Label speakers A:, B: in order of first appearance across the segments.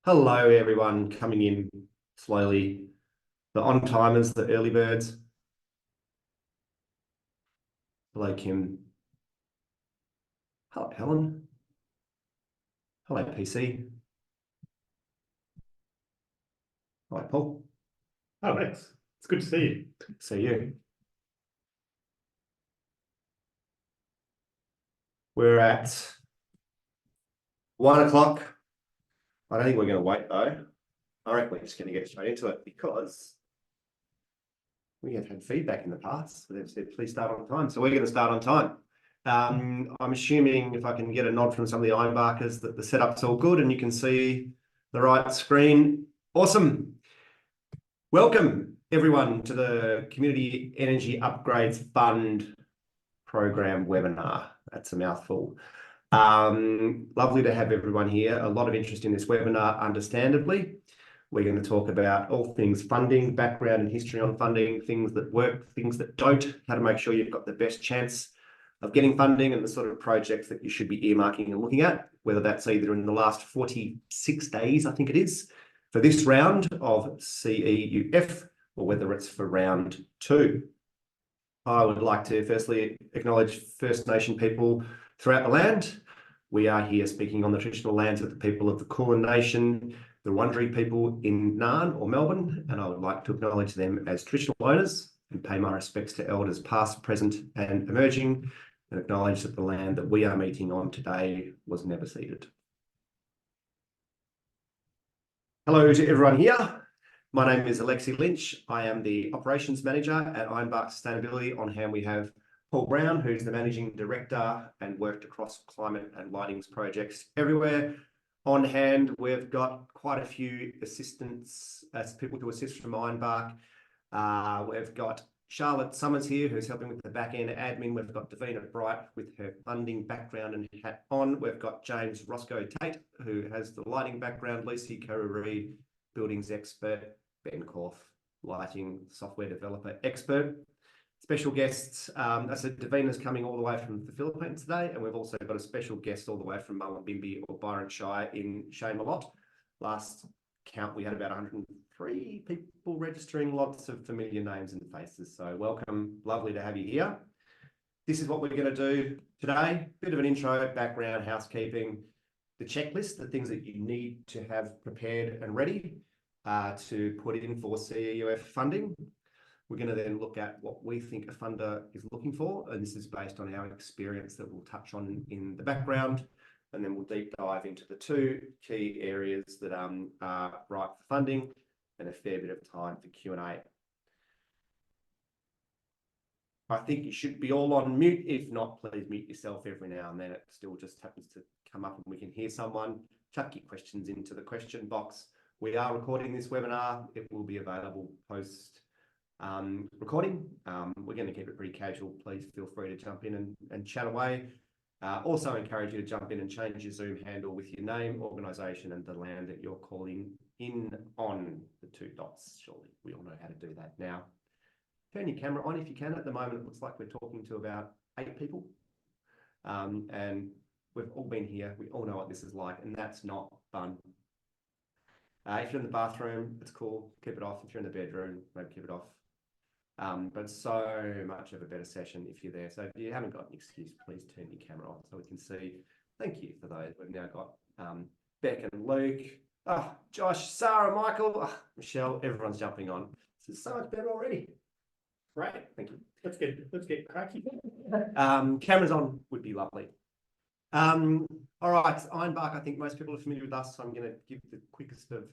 A: Hello, everyone coming in slowly. The on-timers, the early birds. Hello, Kim. Hello, Helen. Hello, PC. Hello, Paul.
B: Oh, thanks. It's good to see you.
A: See you. We're at 1 o'clock. I don't think we're going to wait, though. I reckon we're just going to get straight into it because we have had feedback in the past. They've said, please start on time. So we're going to start on time. I'm assuming if I can get a nod from some of the ironbarkers that the setup's all good and you can see the right screen. Awesome. Welcome, everyone, to the Community Energy Upgrades Fund Program webinar. That's a mouthful. Lovely to have everyone here. A lot of interest in this webinar, understandably. We're going to talk about all things funding, background and history on funding, things that work, things that don't, how to make sure you've got the best chance of getting funding and the sort of projects that you should be earmarking and looking at, whether that's either in the last 46 days, I think it is, for this round of CEUF, or whether it's for round 2. I would like to firstly acknowledge First Nation people throughout the land. We are here speaking on the traditional lands of the people of the Kulin Nation, the Wurundjeri people in Naarm or Melbourne, and I would like to acknowledge them as traditional owners and pay my respects to elders past, present and emerging, and acknowledge that the land that we are meeting on today was never ceded. Hello to everyone here. My name is Alexi Lynch. I am the Operations Manager at Ironbark Sustainability. On hand we have Paul Brown, who's the Managing Director and worked across climate and lighting projects everywhere. On hand, we've got quite a few assistants, people to assist from Ironbark. We've got Charlotte Summers here, who's helping with the back-end admin. We've got Davina Bright with her funding background and hat on. We've got James Roscoe Tate, who has the lighting background. Lucy Curry-Reid, buildings expert. Ben Korf, lighting software developer expert. Special guests, I said Davina's coming all the way from the Philippines today, and we've also got a special guest all the way from Mullumbimby or Byron Shire in Shane Malott. Last count, we had about 103 people registering, lots of familiar names and faces. So welcome, lovely to have you here. This is what we're going to do today. Bit of an intro, background, housekeeping, the checklist, the things that you need to have prepared and ready to put in for CEUF funding. We're going to then look at what we think a funder is looking for, and this is based on our experience that we'll touch on in the background, and then we'll deep dive into the 2 key areas that are right for funding and a fair bit of time for Q&A. I think you should be all on mute. If not, please mute yourself every now and then. It still just happens to come up and we can hear someone. Chuck your questions into the question box. We are recording this webinar. It will be available post recording. We're going to keep it pretty casual. Please feel free to jump in and chat away. Also encourage you to jump in and change your Zoom handle with your name, organisation and the land that you're calling in on, the 2 dots. Surely we all know how to do that now. Turn your camera on if you can. At the moment, it looks like we're talking to about 8 people. And we've all been here. We all know what this is like, and that's not fun. If you're in the bathroom, it's cool. Keep it off. If you're in the bedroom, maybe keep it off. But so much of a better session if you're there. So if you haven't got an excuse, please turn your camera on so we can see. Thank you for those. We've now got Beck and Luke. Oh, Josh, Sarah, Michael, Michelle, everyone's jumping on. This is so much better already. Great, thank you.
B: Let's get cracking.
A: Cameras on would be lovely. All right, Ironbark, I think most people are familiar with us, so I'm going to give the quickest of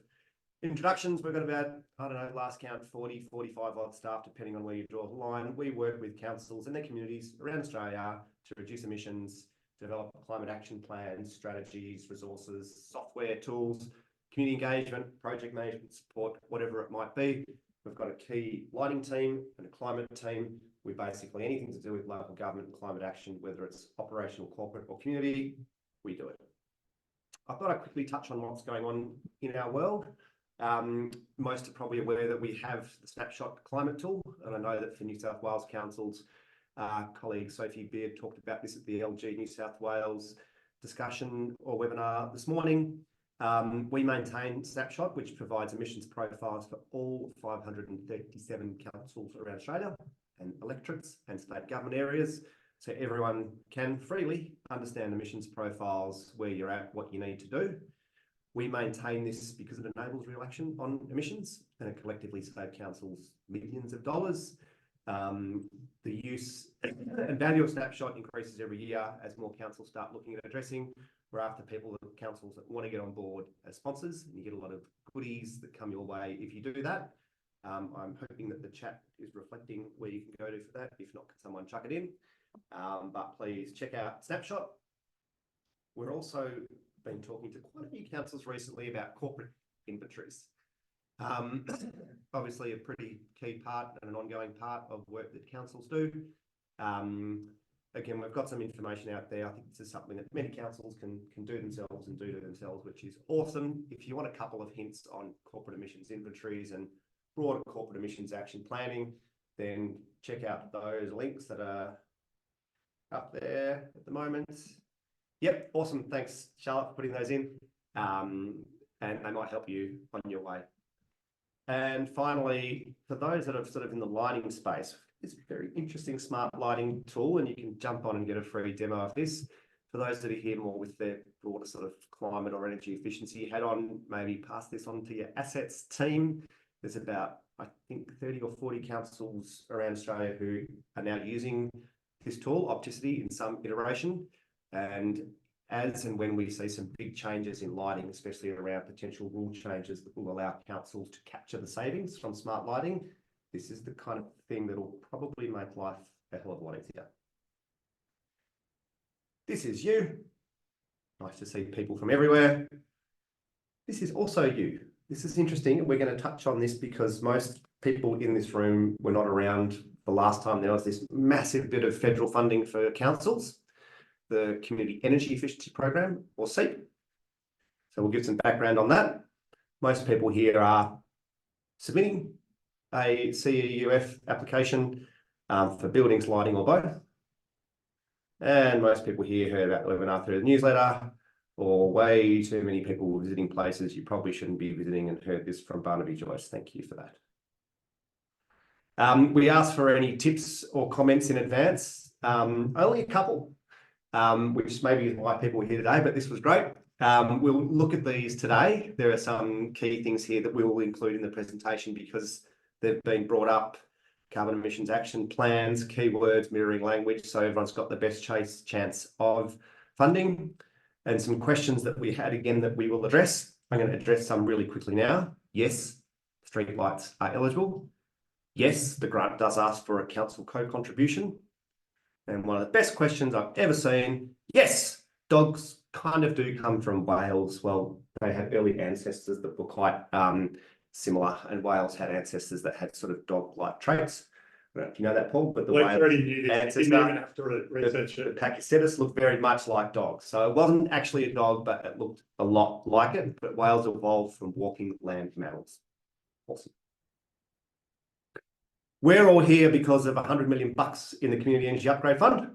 A: introductions. We've got about, I don't know, last count 40, 45 odd staff, depending on where you draw the line. We work with councils and their communities around Australia to reduce emissions, develop climate action plans, strategies, resources, software, tools, community engagement, project management support, whatever it might be. We've got a key lighting team and a climate team. We basically, anything to do with local government and climate action, whether it's operational, corporate or community, we do it. I thought I'd quickly touch on what's going on in our world. Most are probably aware that we have the Snapshot Climate Tool, and I know that for New South Wales Council's colleague Sophie Beard talked about this at the LG New South Wales discussion or webinar this morning. We maintain Snapshot, which provides emissions profiles for all 537 councils around Australia and electorates and state government areas, so everyone can freely understand emissions profiles, where you're at, what you need to do. We maintain this because it enables real action on emissions, and it collectively saves councils millions of dollars. The use and value of Snapshot increases every year as more councils start looking at addressing. We're after councils that want to get on board as sponsors, and you get a lot of goodies that come your way if you do that. I'm hoping that the chat is reflecting where you can go to for that. If not, can someone chuck it in? But please check out Snapshot. We're also been talking to quite a few councils recently about corporate inventories. Obviously a pretty key part and an ongoing part of work that councils do. Again, we've got some information out there. I think this is something that many councils can do themselves and do to themselves, which is awesome. If you want a couple of hints on corporate emissions inventories and broader corporate emissions action planning, then check out those links that are up there at the moment. Yep, awesome. Thanks, Charlotte, for putting those in. And they might help you on your way. And finally, for those that are sort of in the lighting space, it's a very interesting smart lighting tool, and you can jump on and get a free demo of this. For those that are here more with their broader sort of climate or energy efficiency hat on, maybe pass this on to your assets team. There's about, I think, 30 or 40 councils around Australia who are now using this tool, Opticity, in some iteration. And as and when we see some big changes in lighting, especially around potential rule changes that will allow councils to capture the savings from smart lighting, this is the kind of thing that will probably make life a hell of a lot easier. This is you. Nice to see people from everywhere. This is also you. This is interesting. We're going to touch on this because most people in this room were not around the last time there was this massive bit of federal funding for councils, the Community Energy Efficiency Program, or CEUF. So we'll give some background on that. Most people here are submitting a CEUF application for buildings, lighting, or both. And most people here heard about the webinar through the newsletter, or way too many people visiting places you probably shouldn't be visiting, and heard this from Barnaby Joyce. Thank you for that. We asked for any tips or comments in advance. Only a couple. Which maybe is why people are here today, but this was great. We'll look at these today. There are some key things here that we will include in the presentation because they've been brought up: carbon emissions action plans, keywords, mirroring language, so everyone's got the best chance of funding. And some questions that we had again that we will address. I'm going to address some really quickly now. Yes, street lights are eligible. Yes, the grant does ask for a council co-contribution. And one of the best questions I've ever seen, yes, dogs kind of do come from Wales. Well, they had early ancestors that were quite similar, and Wales had ancestors that had sort of dog-like traits. I don't know if you know that, Paul, but the Wales ancestor, didn't even have to research it. The Pachycetus looked very much like dogs. So it wasn't actually a dog, but it looked a lot like it. But Wales evolved from walking land mammals. Awesome. We're all here because of $100 million in the Community Energy Upgrade Fund,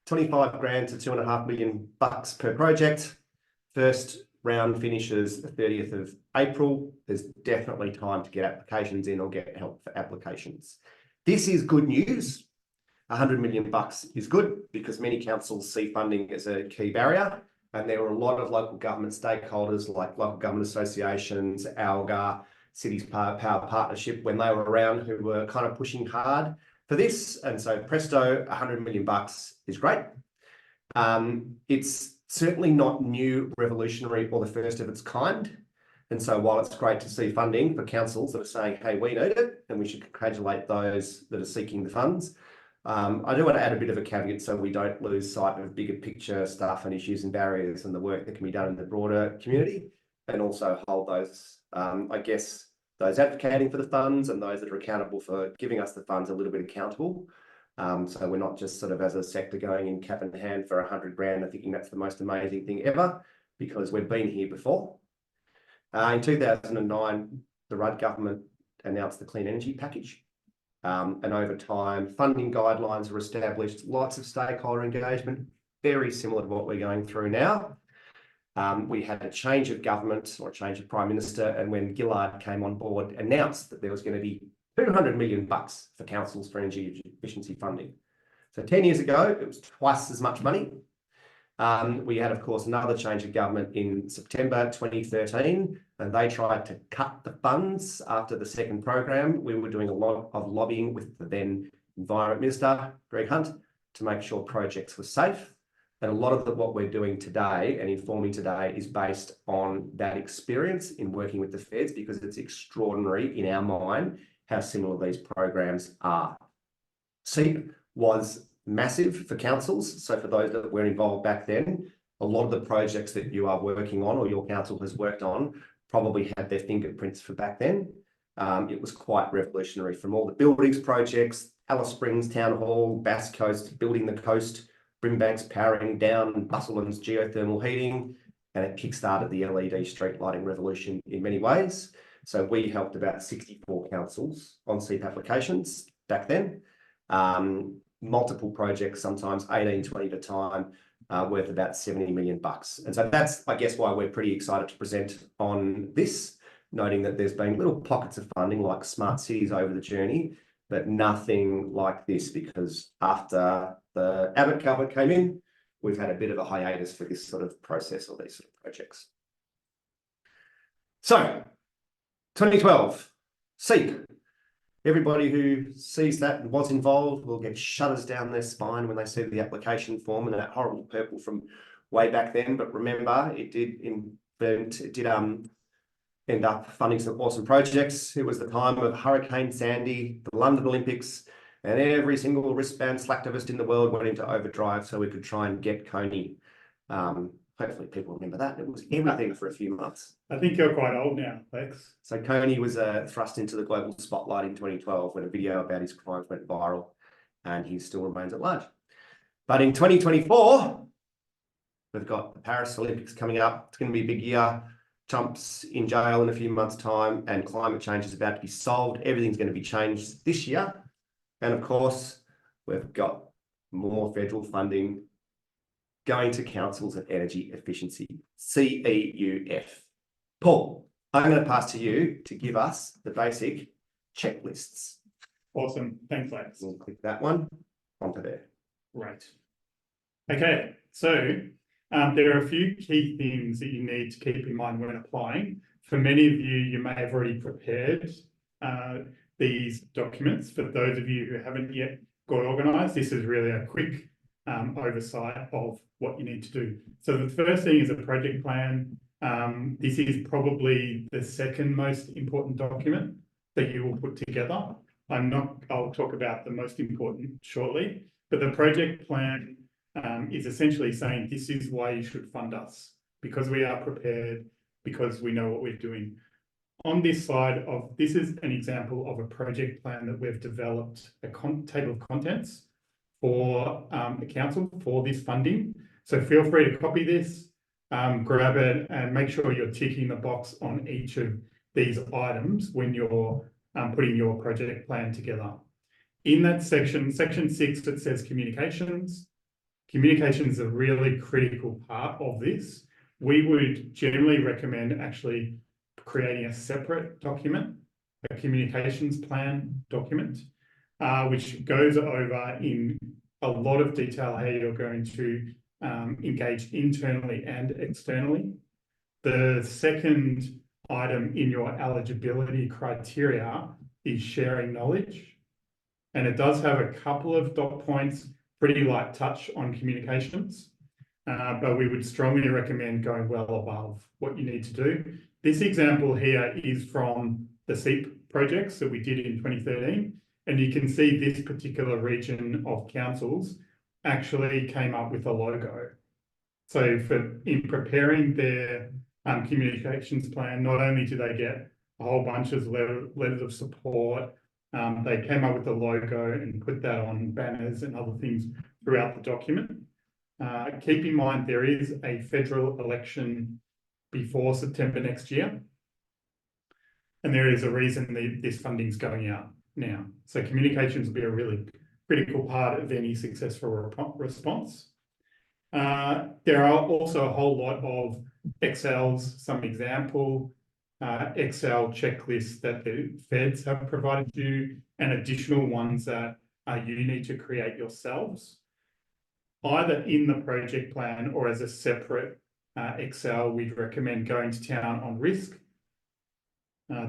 A: 25 grand to $2.5 million per project. First round finishes the 30th of April. There's definitely time to get applications in or get help for applications. This is good news. $100 million is good because many councils see funding as a key barrier, and there were a lot of local government stakeholders like local government associations, ALGA, Cities Power Partnership, when they were around, who were kind of pushing hard for this. And so presto, $100 million is great. It's certainly not new, revolutionary, or the first of its kind. And so while it's great to see funding for councils that are saying, hey, we need it, and we should congratulate those that are seeking the funds, I do want to add a bit of a caveat so we don't lose sight of bigger picture stuff and issues and barriers and the work that can be done in the broader community, and also hold those, I guess, those advocating for the funds and those that are accountable for giving us the funds a little bit accountable. So we're not just sort of as a sector going in cap in hand for 100 grand and thinking that's the most amazing thing ever, because we've been here before. In 2009, the Rudd government announced the Clean Energy Package. And over time, funding guidelines were established, lots of stakeholder engagement, very similar to what we're going through now. We had a change of government or a change of Prime Minister, and when Gillard came on board, announced that there was going to be $200 million for councils for energy efficiency funding. So 10 years ago, it was twice as much money. We had, of course, another change of government in September 2013, and they tried to cut the funds after the second program. We were doing a lot of lobbying with the then Environment Minister, Greg Hunt, to make sure projects were safe. And a lot of what we're doing today and informing today is based on that experience in working with the feds, because it's extraordinary in our mind how similar these programs are. CEUF was massive for councils. So for those that were involved back then, a lot of the projects that you are working on or your council has worked on probably had their fingerprints for back then. It was quite revolutionary, from all the buildings projects, Alice Springs Town Hall, Bass Coast, building the coast, Brimbank's powering down Busselman's geothermal heating, and it kickstarted the LED street lighting revolution in many ways. So we helped about 64 councils on CEUF applications back then. Multiple projects, sometimes 18, 20 at a time, worth about $70 million. And so that's, I guess, why we're pretty excited to present on this, noting that there's been little pockets of funding like smart cities over the journey, but nothing like this, because after the Abbott government came in, we've had a bit of a hiatus for this sort of process or these sort of projects. So 2012, CEUF. Everybody who sees that and was involved will get shudders down their spine when they see the application form and that horrible purple from way back then. But remember, it did end up funding some awesome projects. It was the time of Hurricane Sandy, the London Olympics, and every single wristband slacktivist in the world went into overdrive so we could try and get Coney. Hopefully people remember that. It was everything for a few months.
B: I think you're quite old now, Lex.
A: So Coney was thrust into the global spotlight in 2012 when a video about his crimes went viral, and he still remains at large. But in 2024, we've got the Paris Olympics coming up. It's going to be a big year. Trump's in jail in a few months' time, and climate change is about to be solved. Everything's going to be changed this year. And of course, we've got more federal funding going to councils and energy efficiency, CEUF. Paul, I'm going to pass to you to give us the basic checklists.
B: Awesome. Thanks, Lex.
A: We'll click that one onto there.
B: Right. Okay, so there are a few key things that you need to keep in mind when applying. For many of you, you may have already prepared these documents. For those of you who haven't yet got organised, this is really a quick oversight of what you need to do. So the first thing is a project plan. This is probably the second most important document that you will put together. I'll talk about the most important shortly, but the project plan is essentially saying this is why you should fund us, because we are prepared, because we know what we're doing. On this slide, this is an example of a project plan that we've developed, a table of contents for the council for this funding. So feel free to copy this, grab it, and make sure you're ticking the box on each of these items when you're putting your project plan together. In that section 6, it says communications. Communications is a really critical part of this. We would generally recommend actually creating a separate document, a communications plan document, which goes over in a lot of detail how you're going to engage internally and externally. The second item in your eligibility criteria is sharing knowledge. And it does have a couple of dot points, pretty light touch on communications, but we would strongly recommend going well above what you need to do. This example here is from the CEUF projects that we did in 2013. And you can see this particular region of councils actually came up with a logo. So in preparing their communications plan, not only do they get a whole bunch of letters of support, they came up with a logo and put that on banners and other things throughout the document. Keep in mind, there is a federal election before September next year. And there is a reason this funding's going out now. So communications will be a really critical part of any successful response. There are also a whole lot of Excel's some example Excel checklists that the feds have provided you, and additional ones that you need to create yourselves, either in the project plan or as a separate Excel. We'd recommend going to town on risk.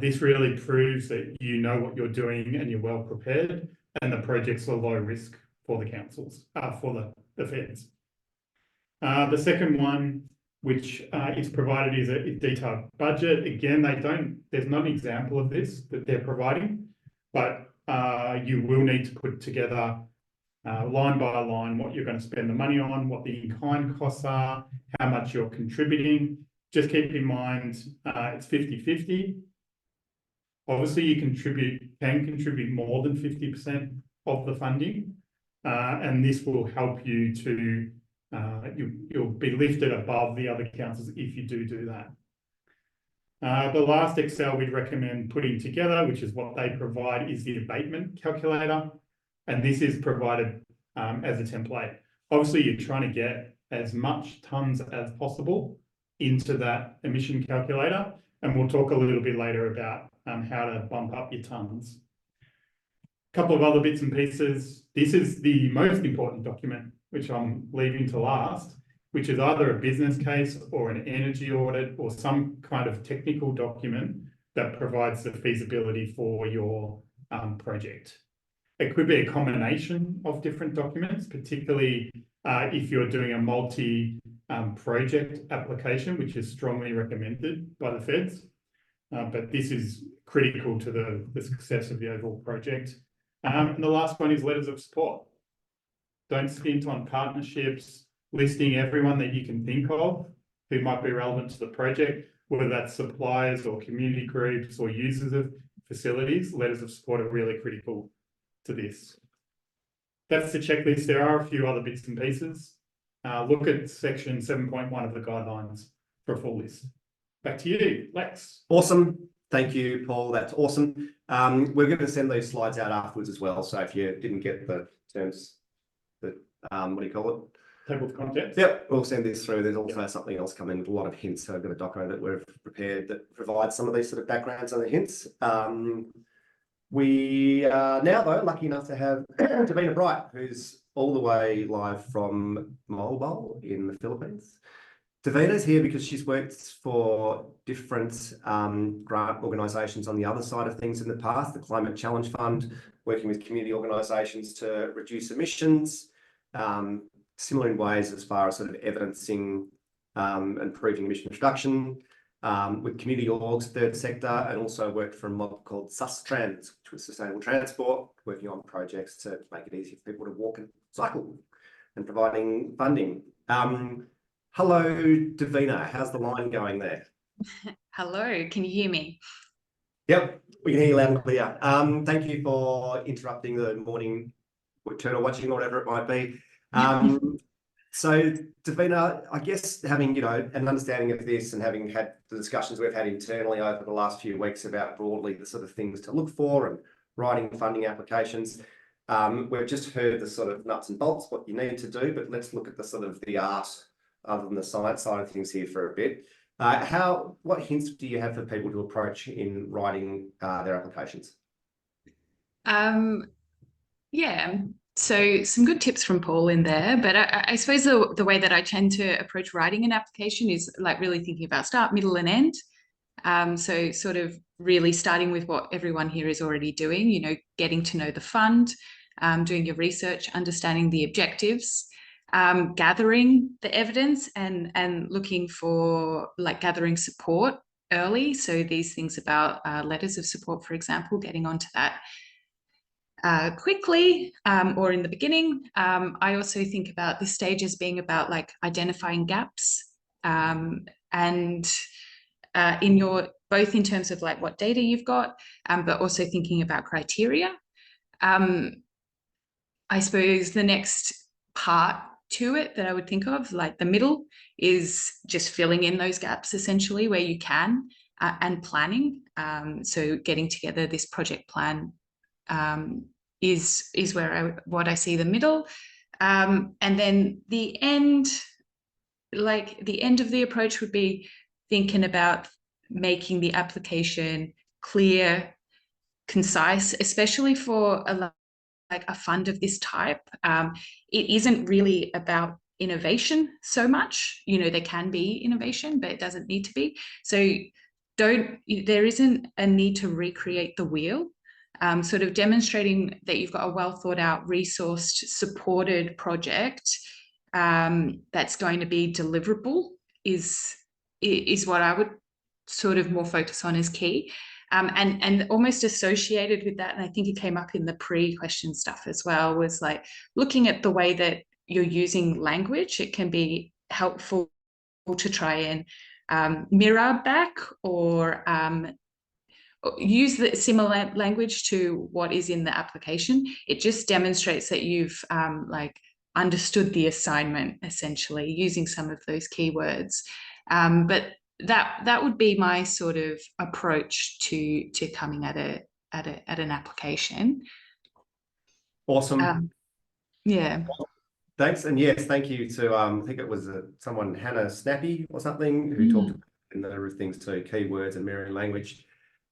B: This really proves that you know what you're doing and you're well prepared, and the projects are low risk for the councils, for the feds. The second one, which is provided, is a detailed budget. Again, there's not an example of this that they're providing, but you will need to put together line by line what you're going to spend the money on, what the in-kind costs are, how much you're contributing. Just keep in mind, it's 50-50. Obviously, you can contribute more than 50% of the funding, and this will help you to you'll be lifted above the other councils if you do that. The last Excel we'd recommend putting together, which is what they provide, is the abatement calculator, and this is provided as a template. Obviously, you're trying to get as much tonnes as possible into that emission calculator, and we'll talk a little bit later about how to bump up your tonnes. A couple of other bits and pieces. This is the most important document, which I'm leaving to last, which is either a business case or an energy audit or some kind of technical document that provides the feasibility for your project. It could be a combination of different documents, particularly if you're doing a multi-project application, which is strongly recommended by the feds. But this is critical to the success of the overall project. And the last one is letters of support. Don't stint on partnerships, listing everyone that you can think of who might be relevant to the project, whether that's suppliers or community groups or users of facilities. Letters of support are really critical to this. That's the checklist. There are a few other bits and pieces. Look at section 7.1 of the guidelines for a full list. Back to you, Lex.
A: Awesome. Thank you, Paul. That's awesome. We're going to send these slides out afterwards as well. So if you didn't get the terms, what do you call it?
B: Table of contents.
A: Yep, we'll send this through. There's also something else coming with a lot of hints. So I've got a doco that we've prepared that provides some of these sort of backgrounds and the hints. We are now, though, lucky enough to have Davina Bright, who's all the way live from Mobile in the Philippines. Davina's here because she's worked for different grant organisations on the other side of things in the past, the Climate Challenge Fund, working with community organisations to reduce emissions, similar in ways as far as sort of evidencing and proving emission reduction, with community orgs, third sector, and also worked for a mob called Sustrans, which was sustainable transport, working on projects to make it easier for people to walk and cycle and providing funding. Hello, Davina. How's the line going there?
C: Hello, can you hear me?
A: Yep, we can hear you loud and clear. Thank you for interrupting the morning turtle watching or whatever it might be. So, Davina, I guess having, an understanding of this and having had the discussions we've had internally over the last few weeks about broadly the sort of things to look for and writing funding applications, we've just heard the sort of nuts and bolts, what you need to do, but let's look at the sort of the art other than the science side of things here for a bit. What hints do you have for people to approach in writing their applications?
C: Yeah, so some good tips from Paul in there, but I suppose the way that I tend to approach writing an application is like really thinking about start, middle, and end. So sort of really starting with what everyone here is already doing, getting to know the fund, doing your research, understanding the objectives, gathering the evidence and looking for gathering support early. So these things about letters of support, for example, getting onto that quickly or in the beginning. I also think about this stage as being about identifying gaps and in your both in terms of what data you've got, but also thinking about criteria. I suppose the next part to it that I would think of, the middle, is just filling in those gaps essentially where you can, and planning. So getting together this project plan is what I see the middle, and then the end. like the end of the approach would be thinking about making the application clear, concise, especially for like a fund of this type. It isn't really about innovation so much. You know, there can be innovation, but it doesn't need to be. So there isn't a need to recreate the wheel. Sort of demonstrating that you've got a well thought out, resourced, supported project that's going to be deliverable is what I would sort of more focus on as key. And almost associated with that, and I think it came up in the pre-question stuff as well, was like looking at the way that you're using language. It can be helpful to try and mirror back or use the similar language to what is in the application. It just demonstrates that you've like understood the assignment, essentially using some of those keywords. But that would be my sort of approach to coming at an application.
A: Awesome.
C: Yeah.
A: Thanks. And yes, thank you to, I think it was someone, Hannah Snappy or something, who talked about in the things too, keywords and mirroring language.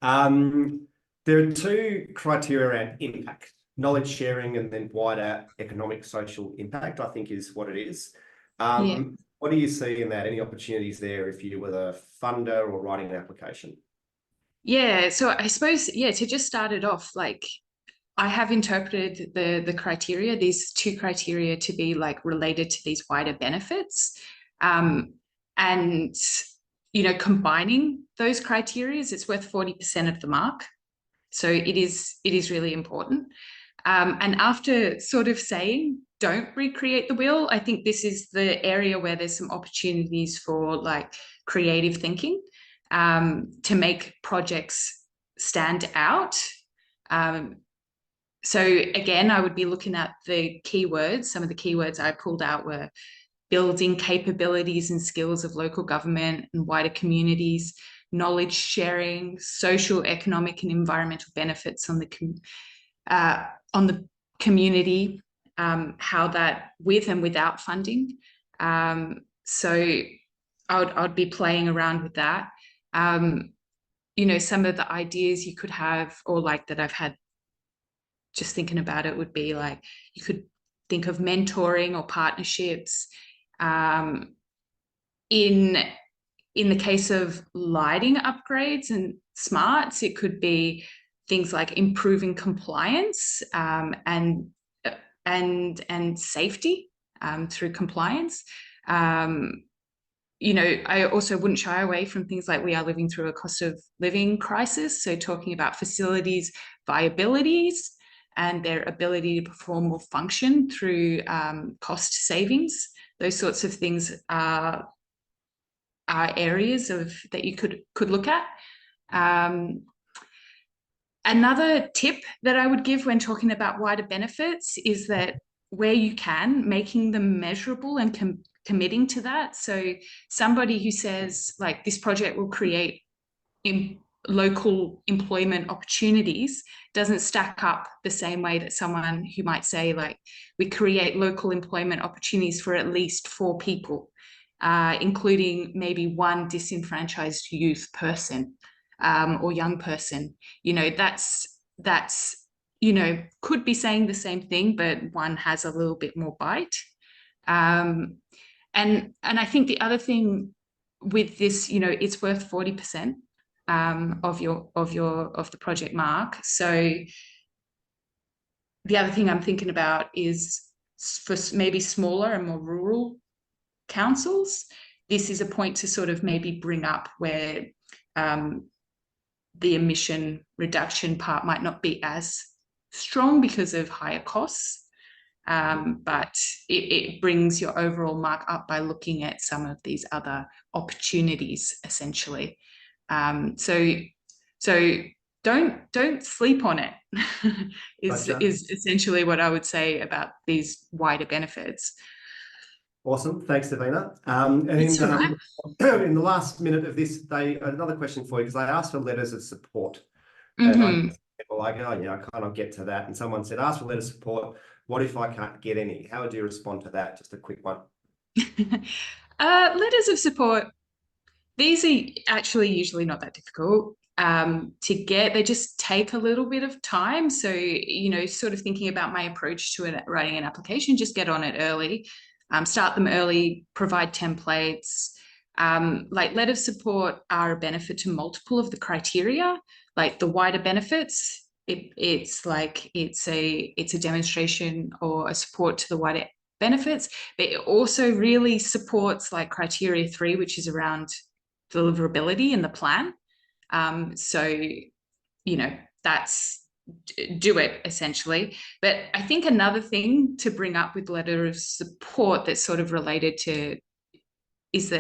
A: There are two criteria around impact, knowledge sharing, and then wider economic social impact, I think is what it is. What do you see in that? Any opportunities there if you were the funder or writing an application?
C: Yeah, so I suppose, yeah, to just start it off, like I have interpreted the criteria, these two criteria, to be like related to these wider benefits. And, you know, combining those criteria, it's worth 40% of the mark. So it is really important. And after sort of saying, don't recreate the wheel, I think this is the area where there's some opportunities for like creative thinking to make projects stand out. So again, I would be looking at the keywords. Some of the keywords I pulled out were building capabilities and skills of local government and wider communities, knowledge sharing, social, economic, and environmental benefits on the community, how that with and without funding. So I'd be playing around with that. You know, some of the ideas you could have, or like that I've had just thinking about it, would be like you could think of mentoring or partnerships. In the case of lighting upgrades and smarts, it could be things like improving compliance and safety through compliance. You know, I also wouldn't shy away from things like we are living through a cost of living crisis. So talking about facilities viabilities and their ability to perform or function through cost savings, those sorts of things are areas that you could look at. Another tip that I would give when talking about wider benefits is that where you can, making them measurable and committing to that. So somebody who says like this project will create local employment opportunities doesn't stack up the same way that someone who might say like we create local employment opportunities for at least 4 people, including maybe one disenfranchised youth person or young person. You know, that's you know, could be saying the same thing, but one has a little bit more bite. And I think the other thing with this, you know, it's worth 40% of the project mark. So the other thing I'm thinking about is for maybe smaller and more rural councils, this is a point to sort of maybe bring up where the emission reduction part might not be as strong because of higher costs, but it brings your overall mark up by looking at some of these other opportunities, essentially. So don't sleep on it is essentially what I would say about these wider benefits.
A: Awesome. Thanks, Davina. And in the last minute of this, another question for you, because I asked for letters of support. And I people like, oh, yeah, I kind of get to that. And someone said, ask for letters of support. What if I can't get any? How would you respond to that? Just a quick one.
C: Letters of support, these are actually usually not that difficult to get. They just take a little bit of time. So, sort of thinking about my approach to writing an application, just get on it early, start them early, provide templates. Like letter of support are a benefit to multiple of the criteria, like the wider benefits. It's a demonstration or a support to the wider benefits, but it also really supports like criteria 3, which is around deliverability in the plan. So, that's do it essentially. But I think another thing to bring up with letter of support that's sort of related to is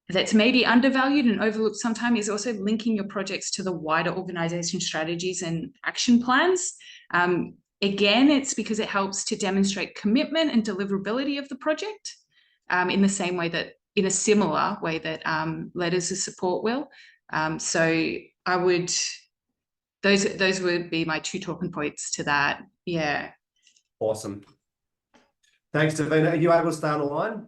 C: that's maybe undervalued and overlooked sometimes is also linking your projects to the wider organization strategies and action plans. Again, it's because it helps to demonstrate commitment and deliverability of the project in a similar way that letters of support will. So those would be my 2 talking points to that. Yeah.
A: Awesome. Thanks, Davina. Are you able to stay on the line?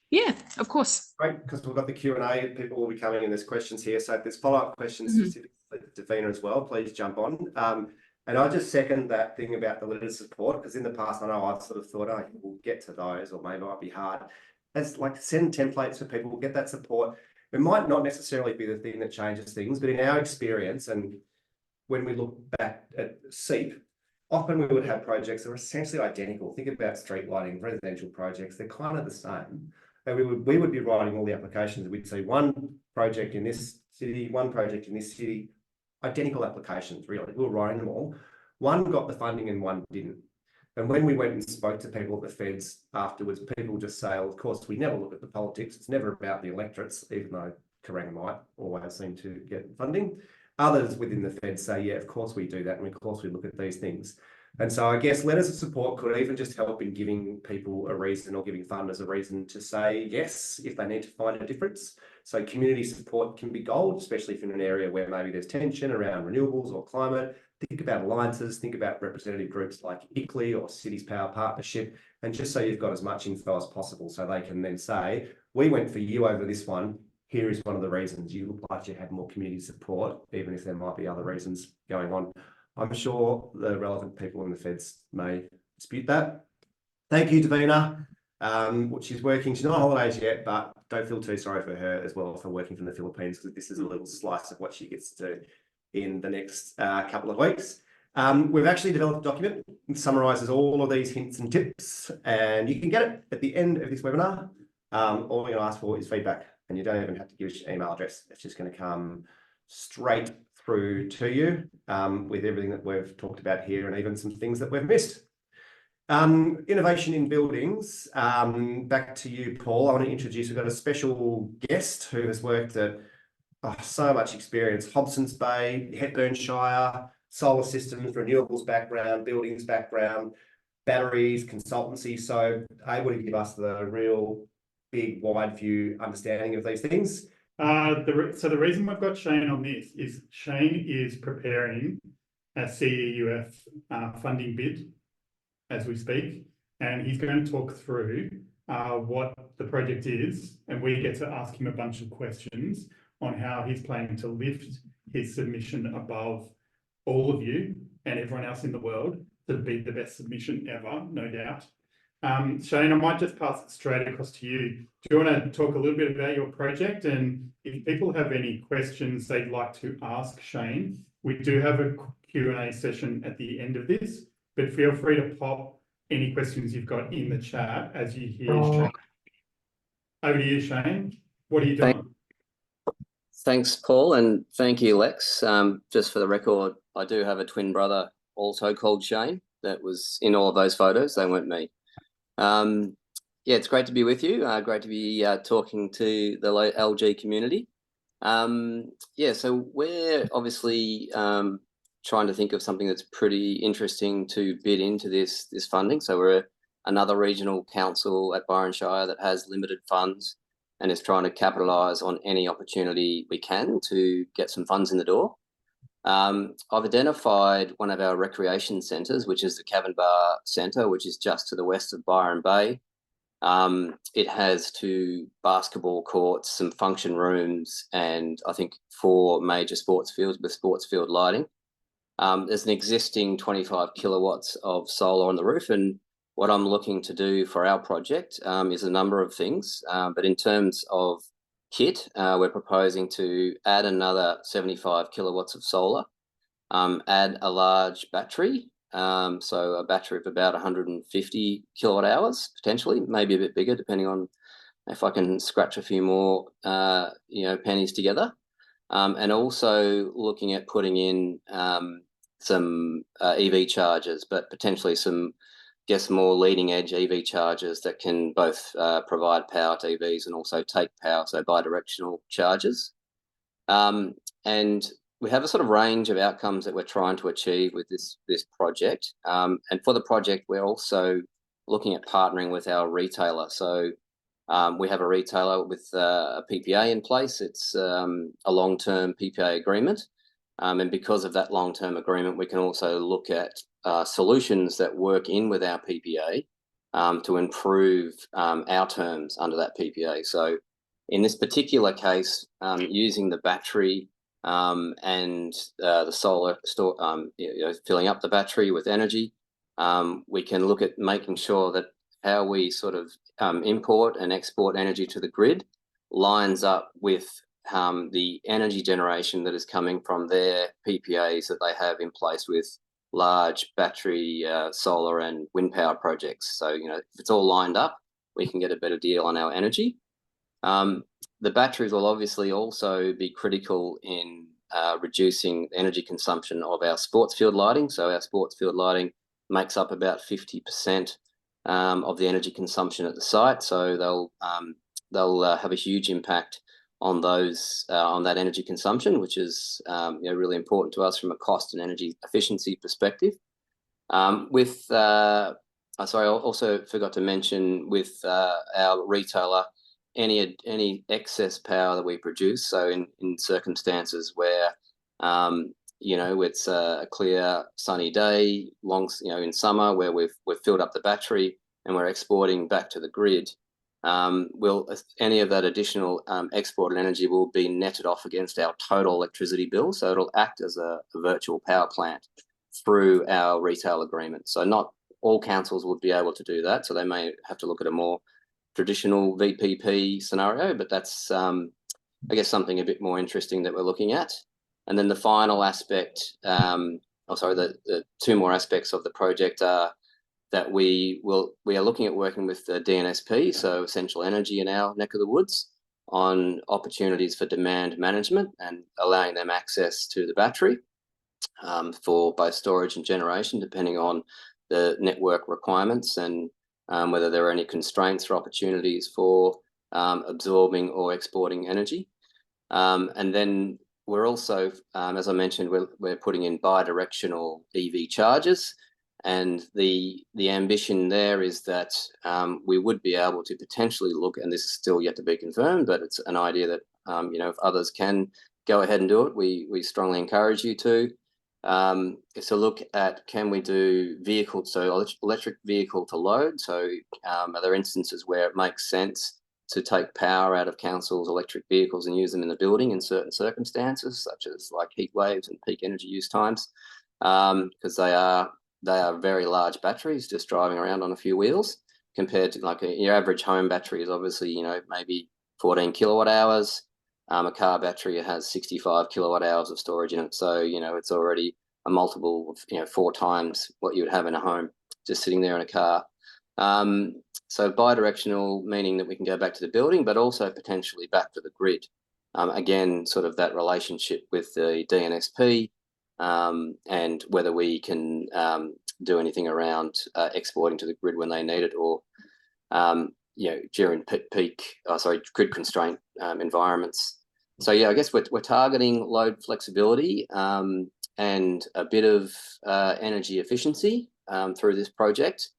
C: Yeah, of course.
A: Great, because we've got the Q&A. People will be coming in. There's questions here. So if there's follow-up questions specifically to Davina as well, please jump on. And I just second that thing about the letter of support, because in the past, I know I've sort of thought, oh, we'll get to those, or maybe it might be hard. As like send templates for people, get that support. It might not necessarily be the thing that changes things, but in our experience, and when we look back at CEUF, often we would have projects that are essentially identical. Think about street lighting, residential projects, they're kind of the same. And we would be writing all the applications. We'd say one project in this city, one project in this city, identical applications, really. We were writing them all. One got the funding and one didn't. And when we went and spoke to people at the feds afterwards, people just say, oh, of course, we never look at the politics. It's never about the electorates, even though Kerang might always seem to get funding. Others within the feds say, yeah, of course we do that. And of course we look at these things. And so I guess letters of support could even just help in giving people a reason, or giving funders a reason to say yes if they need to find a difference. So community support can be gold, especially if in an area where maybe there's tension around renewables or climate. Think about alliances, think about representative groups like ICLEI or Cities Power Partnership, and just so you've got as much info as possible so they can then say, we went for you over this one. Here is one of the reasons. You look like you had more community support, even if there might be other reasons going on. I'm sure the relevant people in the feds may dispute that. Thank you, Davina. She's working. She's not on holidays yet, but don't feel too sorry for her as well for working from the Philippines, because this is a little slice of what she gets to do in the next couple of weeks. We've actually developed a document that summarises all of these hints and tips, and you can get it at the end of this webinar. All we're going to ask for is feedback, and you don't even have to give us your email address. It's just going to come straight through to you with everything that we've talked about here, and even some things that we've missed. Innovation in buildings. Back to you, Paul. I want to introduce, we've got a special guest who has worked at so much experience: Hobson's Bay, Hepburnshire, solar systems, renewables background, buildings background, batteries, consultancy. So able to give us the real big wide view understanding of these things.
B: So the reason we've got Shane on this is Shane is preparing a CEUF funding bid as we speak, and he's going to talk through what the project is, and we get to ask him a bunch of questions on how he's planning to lift his submission above all of you and everyone else in the world to be the best submission ever, no doubt. Shane, I might just pass it straight across to you. Do you want to talk a little bit about your project? And if people have any questions they'd like to ask Shane, we do have a Q&A session at the end of this, but feel free to pop any questions you've got in the chat as you hear Shane. Over to you, Shane. What are you doing?
D: Thanks, Paul, and thank you, Lex. Just for the record, I do have a twin brother also called Shane that was in all of those photos. They weren't me. Yeah, it's great to be with you. Great to be talking to the LG community. Yeah, so we're obviously trying to think of something that's pretty interesting to bid into this funding. So we're another regional council at Byron Shire that has limited funds and is trying to capitalise on any opportunity we can to get some funds in the door. I've identified one of our recreation centres, which is the Cabin Bar Centre, which is just to the west of Byron Bay. It has 2 basketball courts, some function rooms, and I think 4 major sports fields with sports field lighting. There's an existing 25 kilowatts of solar on the roof, and what I'm looking to do for our project is a number of things. But in terms of kit, we're proposing to add another 75 kilowatts of solar, add a large battery, so a battery of about 150 kilowatt hours, potentially, maybe a bit bigger, depending on if I can scratch a few more, pennies together. And also looking at putting in some EV chargers, but potentially some, more leading edge EV chargers that can both provide power to EVs and also take power, so bi-directional chargers. And we have a sort of range of outcomes that we're trying to achieve with this project. And for the project, we're also looking at partnering with our retailer. So we have a retailer with a PPA in place. It's a long-term PPA agreement. And because of that long-term agreement, we can also look at solutions that work in with our PPA to improve our terms under that PPA. So in this particular case, using the battery and the solar filling up the battery with energy, we can look at making sure that how we sort of import and export energy to the grid lines up with the energy generation that is coming from their PPAs that they have in place with large battery, solar and wind power projects. So, if it's all lined up, we can get a better deal on our energy. The batteries will obviously also be critical in reducing energy consumption of our sports field lighting. So our sports field lighting makes up about 50% of the energy consumption at the site. So they'll have a huge impact on those on that energy consumption, which is really important to us from a cost and energy efficiency perspective. I also forgot to mention with our retailer, any excess power that we produce. So in circumstances where it's a clear sunny day, in summer where we've filled up the battery and we're exporting back to the grid, any of that additional exported energy will be netted off against our total electricity bill. So it'll act as a virtual power plant through our retail agreement. So not all councils would be able to do that. So they may have to look at a more traditional VPP scenario, but that's, something a bit more interesting that we're looking at. And then the final aspect, the 2 more aspects of the project are that we are looking at working with the DNSP, so Essential Energy in our neck of the woods, on opportunities for demand management and allowing them access to the battery for both storage and generation, depending on the network requirements and whether there are any constraints or opportunities for absorbing or exporting energy. And then we're also, as I mentioned, we're putting in bi-directional EV chargers. And the ambition there is that we would be able to potentially look, and this is still yet to be confirmed, but it's an idea that, if others can go ahead and do it, we strongly encourage you to. Is to look at, can we do electric vehicle to load? So are there instances where it makes sense to take power out of councils' electric vehicles and use them in the building in certain circumstances, such as like heat waves and peak energy use times, because they are very large batteries just driving around on a few wheels, compared to like your average home battery is obviously, maybe 14 kilowatt hours. A car battery has 65 kilowatt hours of storage in it. So, it's already a multiple of, 4 times what you would have in a home just sitting there in a car. So bi-directional, meaning that we can go back to the building, but also potentially back to the grid. Again, sort of that relationship with the DNSP, and whether we can do anything around exporting to the grid when they need it, or during grid constraint environments. So I guess we're targeting load flexibility and a bit of energy efficiency through this project.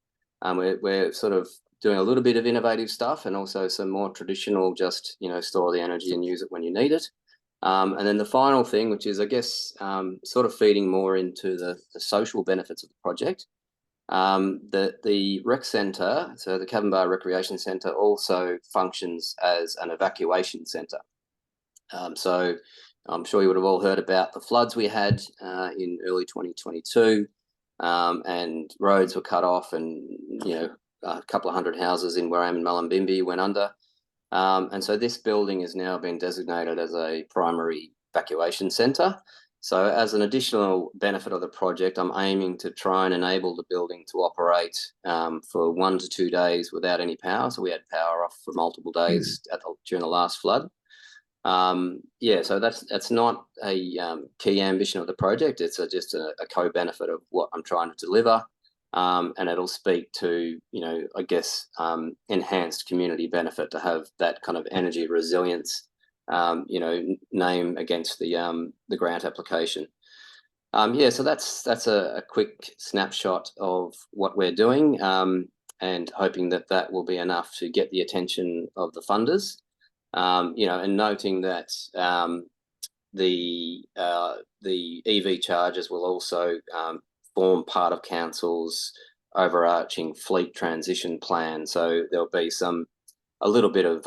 D: We're sort of doing a little bit of innovative stuff, and also some more traditional, just store the energy and use it when you need it. And then the final thing, which is, I guess, sort of feeding more into the social benefits of the project, The rec centre, so the Cabin Bar Recreation Centre, also functions as an evacuation centre. So I'm sure you would have all heard about the floods we had in early 2022, and roads were cut off, and a couple of hundred houses in Warram and Mullumbimby went under. And so this building has now been designated as a primary evacuation centre. So as an additional benefit of the project, I'm aiming to try and enable the building to operate for 1 to 2 days without any power. So we had power off for multiple days during the last flood. So that's not a key ambition of the project. It's just a co-benefit of what I'm trying to deliver. And it'll speak to, I guess, enhanced community benefit to have that kind of energy resilience, name against the grant application. So that's a quick snapshot of what we're doing, and hoping that will be enough to get the attention of the funders. And noting that the EV charges will also form part of council's overarching fleet transition plan. So there'll be a little bit of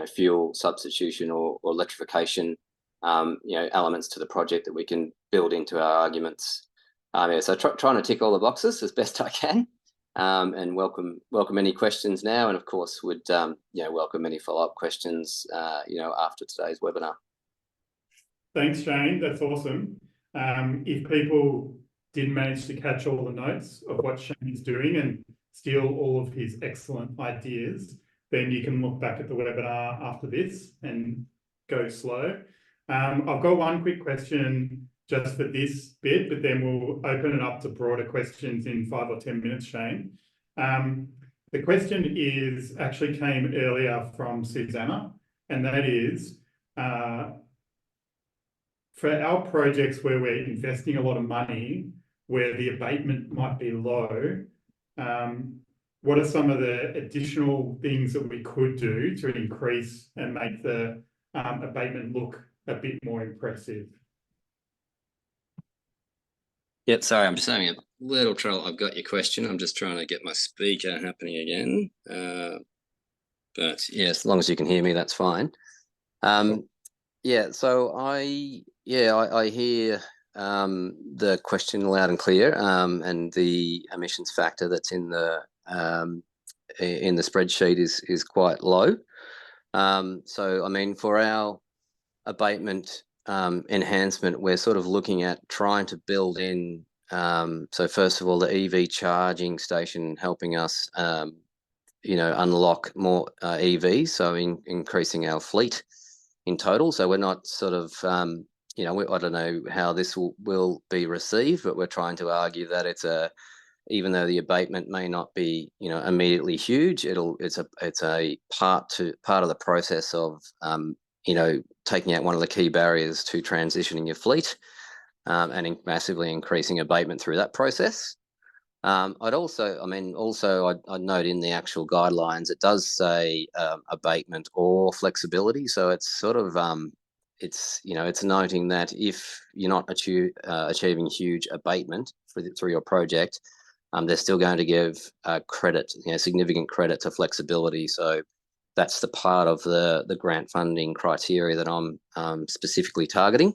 D: fuel substitution or electrification elements to the project that we can build into our arguments. So trying to tick all the boxes as best I can. And welcome any questions now, and of course would welcome any follow-up questions after today's webinar.
B: Thanks, Shane. That's awesome. If people did manage to catch all the notes of what Shane is doing and steal all of his excellent ideas, then you can look back at the webinar after this and go slow. I've got one quick question just for this bit, but then we'll open it up to broader questions in 5 or 10 minutes, Shane. The question actually came earlier from Susanna, and that is, for our projects where we're investing a lot of money, where the abatement might be low, what are some of the additional things that we could do to increase and make the abatement look a bit more impressive?
D: Yep, sorry, I'm just having a little trouble. I've got your question. I'm just trying to get my speaker happening again. But yeah, as long as you can hear me, that's fine. So I hear the question loud and clear, and the emissions factor that's in the spreadsheet is quite low. So I mean, for our abatement enhancement, we're sort of looking at trying to build in, so first of all, the EV charging station helping us unlock more EVs, so increasing our fleet in total. So we're not sort of I don't know how this will be received, but we're trying to argue that even though the abatement may not be immediately huge, it's a part of the process of taking out one of the key barriers to transitioning your fleet, and massively increasing abatement through that process. I'd note in the actual guidelines, it does say abatement or flexibility. So it's sort of, it's noting that if you're not achieving huge abatement through your project, they're still going to give credit, significant credit to flexibility. So that's the part of the grant funding criteria that I'm specifically targeting.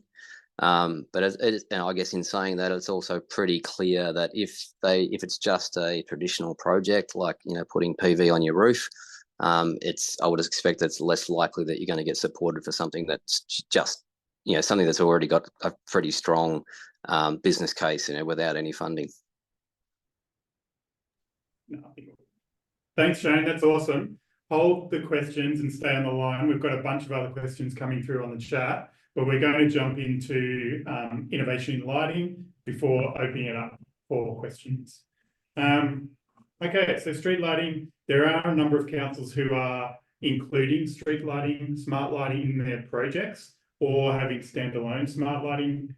D: But I guess in saying that, it's also pretty clear that if it's just a traditional project, like putting PV on your roof, I would expect it's less likely that you're going to get supported for something that's just something that's already got a pretty strong business case without any funding.
B: Thanks, Shane. That's awesome. Hold the questions and stay on the line. We've got a bunch of other questions coming through on the chat, but we're going to jump into innovation in lighting before opening it up for questions. Okay, so street lighting, there are a number of councils who are including street lighting, smart lighting in their projects, or having standalone smart lighting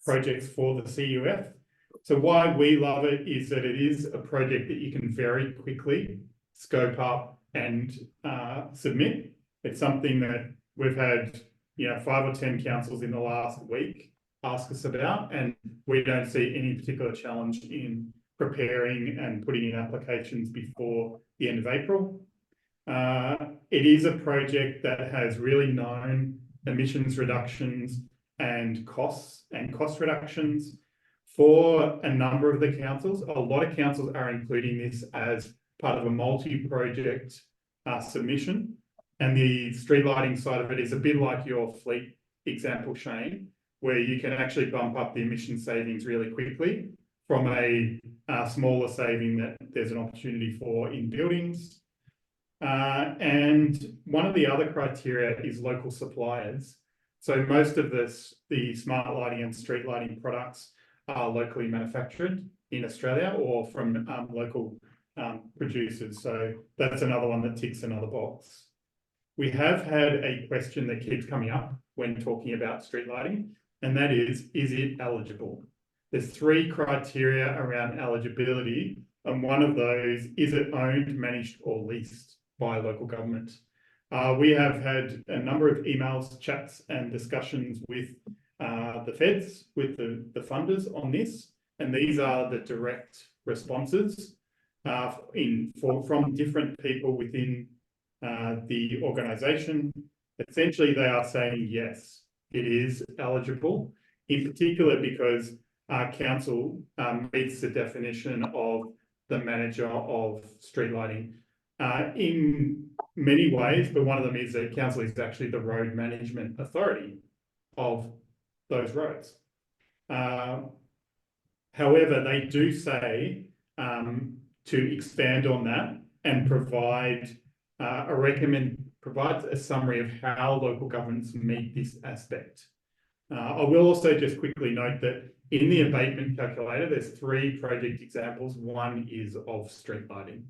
B: projects for the CEUF. So why we love it is that it is a project that you can very quickly scope up and submit. It's something that we've had 5 or 10 councils in the last week ask us about, and we don't see any particular challenge in preparing and putting in applications before the end of April. It is a project that has really known emissions reductions and cost reductions for a number of the councils. A lot of councils are including this as part of a multi-project submission. And the street lighting side of it is a bit like your fleet example, Shane, where you can actually bump up the emission savings really quickly from a smaller saving that there's an opportunity for in buildings. And one of the other criteria is local suppliers. So most of the smart lighting and street lighting products are locally manufactured in Australia or from local producers. So that's another one that ticks another box. We have had a question that keeps coming up when talking about street lighting, and that is it eligible? There's 3 criteria around eligibility, and one of those, is it owned, managed, or leased by local government? We have had a number of emails, chats, and discussions with the feds, with the funders on this, and these are the direct responses from different people within the organisation. Essentially, they are saying yes, it is eligible, in particular because our council meets the definition of the manager of street lighting in many ways, but one of them is that council is actually the road management authority of those roads. However, they do say to expand on that and provide provides a summary of how local governments meet this aspect. I will also just quickly note that in the abatement calculator, there's 3 project examples. One is of street lighting.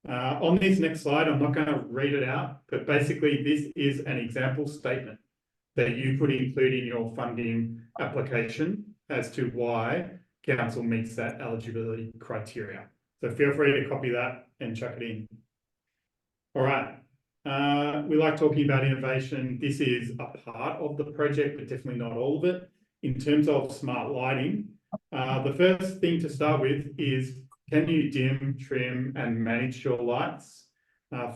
B: On this next slide, I'm not going to read it out, but basically this is an example statement that you could include in your funding application as to why council meets that eligibility criteria. So feel free to copy that and chuck it in. All right. We like talking about innovation. This is a part of the project, but definitely not all of it. In terms of smart lighting, the first thing to start with is, can you dim, trim, and manage your lights?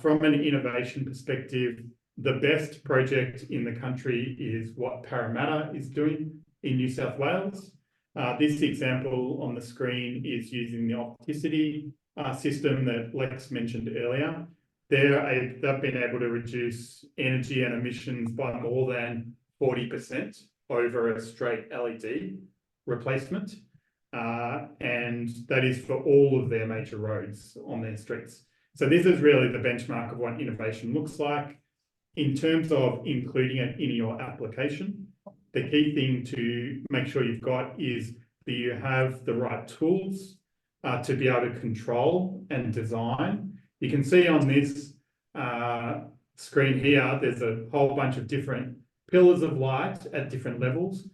B: From an innovation perspective, the best project in the country is what Parramatta is doing in New South Wales. This example on the screen is using the Opticity system that Lex mentioned earlier. They've been able to reduce energy and emissions by more than 40% over a straight LED replacement. And that is for all of their major roads on their streets. So this is really the benchmark of what innovation looks like. In terms of including it in your application, the key thing to make sure you've got is that you have the right tools to be able to control and design. You can see on this screen here, there's a whole bunch of different pillars of light at different levels.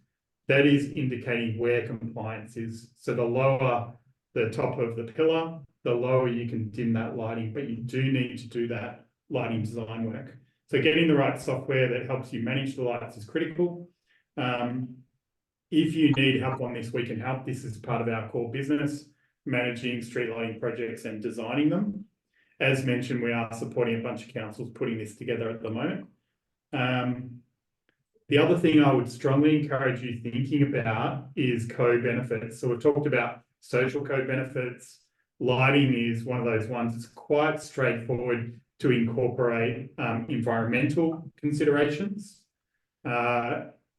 B: That is indicating where compliance is. So the lower the top of the pillar, the lower you can dim that lighting, but you do need to do that lighting design work. So getting the right software that helps you manage the lights is critical. If you need help on this, we can help. This is part of our core business, managing street lighting projects and designing them. As mentioned, we are supporting a bunch of councils putting this together at the moment. The other thing I would strongly encourage you thinking about is co-benefits. So we've talked about social co-benefits. Lighting is one of those ones that's quite straightforward to incorporate environmental considerations.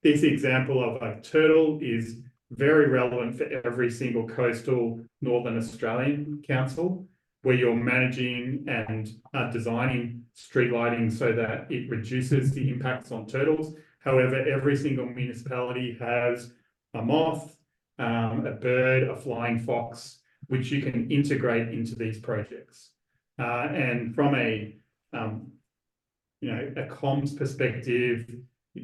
B: This example of a turtle is very relevant for every single coastal Northern Australian council, where you're managing and designing street lighting so that it reduces the impacts on turtles. However, every single municipality has a moth, a bird, a flying fox, which you can integrate into these projects. And from a comms perspective,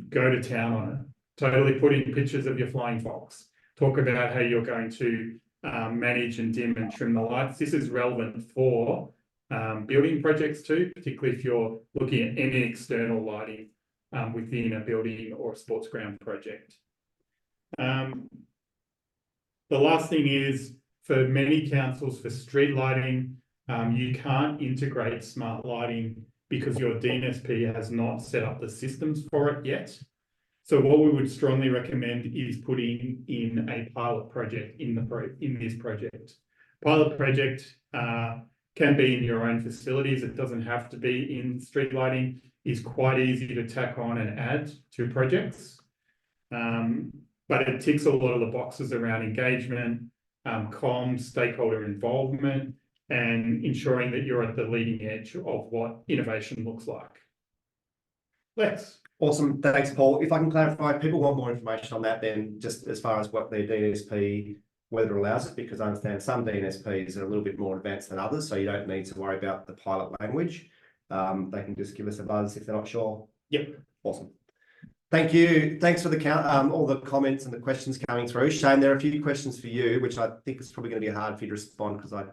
B: go to town on it. Totally put in pictures of your flying fox. Talk about how you're going to manage and dim and trim the lights. This is relevant for building projects too, particularly if you're looking at any external lighting within a building or a sports ground project. The last thing is for many councils, for street lighting, you can't integrate smart lighting because your DNSP has not set up the systems for it yet. So what we would strongly recommend is putting in a pilot project in this project. Pilot project can be in your own facilities. It doesn't have to be in street lighting. It's quite easy to tack on and add to projects. But it ticks a lot of the boxes around engagement, comms, stakeholder involvement, and ensuring that you're at the leading edge of what innovation looks like. Lex.
A: Awesome. Thanks, Paul. If I can clarify, people want more information on that then, just as far as what their DNSP, whether it allows it, because I understand some DNSPs are a little bit more advanced than others, so you don't need to worry about the pilot language. They can just give us a buzz if they're not sure.
B: Yep.
A: Awesome. Thank you. Thanks for the all the comments and the questions coming through. Shane, there are a few questions for you, which I think is probably going to be hard for you to respond because I've